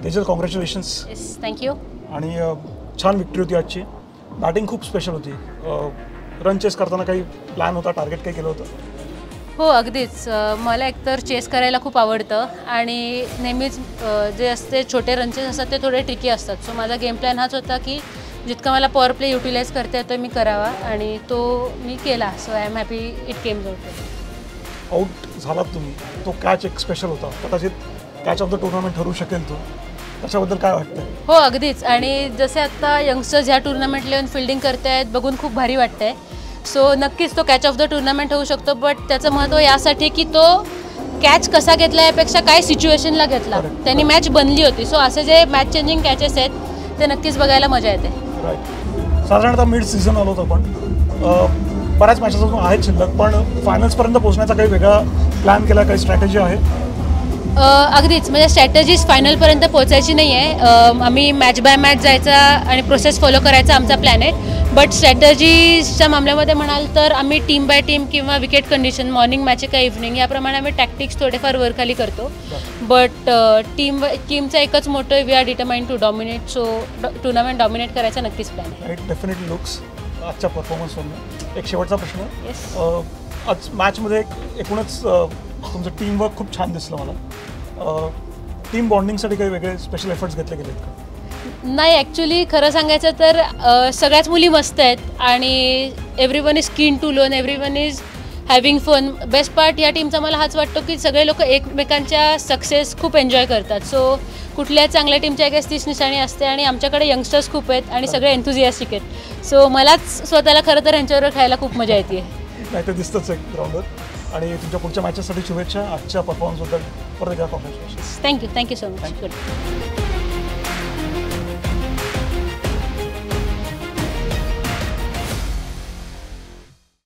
Tejal congratulations. Yes, thank you. आणि छान victory होती आजची. बॅटिंग खूप स्पेशल होती. रन चेस करताना काही प्लॅन होता, टार्गेट काही केलं होतं? हो, अगदीच. मला एकतर चेस करायला खूप आवडतं आणि नेहमीच जे असते छोटे रनचेस असतात ते थोडे ट्रिकी असतात. सो माझा गेम प्लॅन हाच होता की जितका मला पॉवर प्ले युटिलाइज करता येतो मी करावा आणि तो मी केला. So I am happy it Kemps out. Out झालात तुम्ही, तो कॅच एक स्पेशल होता. कदाचित कॅच ऑफ द टुर्नामेंट ठरू शकेल तो. त्याच्याबद्दल काय वाटतं? हो, अगदीच. आणि जसे आता यंगस्टर्स ह्या टुर्नामेंटला येऊन फिल्डिंग करत आहेत बघून खूप भारी वाटतंय. सो नक्कीच तो कॅच ऑफ द टुर्नामेंट होऊ शकतो. बट त्याचं महत्त्व यासाठी की तो कॅच कसा घेतला यापेक्षा काय सिच्युएशनला घेतला. त्यांनी मॅच बनली होती. सो असे जे मॅच चेंजिंग कॅचेस आहेत ते नक्कीच बघायला मजा येते. राईट. साधारणतः मिड सीझन आलो होतो आपण. बऱ्याच मॅचेस अजून आहेत शिल्लक, पण फायनल्सपर्यंत पोहोचण्याचा काही वेगळा प्लॅन केला, काही स्ट्रॅटेजी आहे? अगदीच. म्हणजे स्ट्रॅटेजीज फायनलपर्यंत पोहोचायची नाही आहे. आम्ही मॅच बाय मॅच जायचा आणि प्रोसेस फॉलो करायचा आमचा प्लॅन आहे. बट स्ट्रॅटेजीजच्या मामल्यामध्ये म्हणाल तर आम्ही टीम बाय टीम किंवा विकेट कंडिशन, मॉर्निंग मॅच का इव्हनिंग, याप्रमाणे आम्ही टॅक्टिक्स थोडेफार वरखाली करतो. बट टीमचा एकच मोठं we are determined to dominate. So tournament dominate करायचा नक्कीच प्लॅन आहे. राईट. डेफिनेटली लुक्स आजच्या परफॉर्मन्सवरून. एक शेवटचा प्रश्न. येस. आज मॅचमध्ये एकूणच तुमचं टीमवर्क खूप छान दिसलं मला. टीम बॉन्डिंगसाठी काही वेगळे स्पेशल एफर्ट्स घेतले गेलेत का? नाही, ॲक्च्युली खरं सांगायचं तर सगळ्याच मुली मस्त आहेत आणि everyone is keen to learn, everyone is having fun. Best part या टीमचा मला हाच वाटतो की सगळे लोक एकमेकांच्या सक्सेस खूप एन्जॉय करतात. सो कुठल्या चांगल्या टीमच्या एक तीच निशाणी असते आणि आमच्याकडे यंगस्टर्स खूप आहेत आणि सगळे एन्थुझियास्टिक आहेत. सो मलाच स्वतःला खरं तर ह्यांच्यावर खेळायला खूप मजा येते. नाही तर दिसतंच आहे ग्राउंडवर. आणि तुमच्या पुढच्या मॅचेससाठी शुभेच्छा. आजच्या परफॉर्मन्सबद्दल परत एकदा कॉंग्रॅच्युलेशन्स. Thank you so much.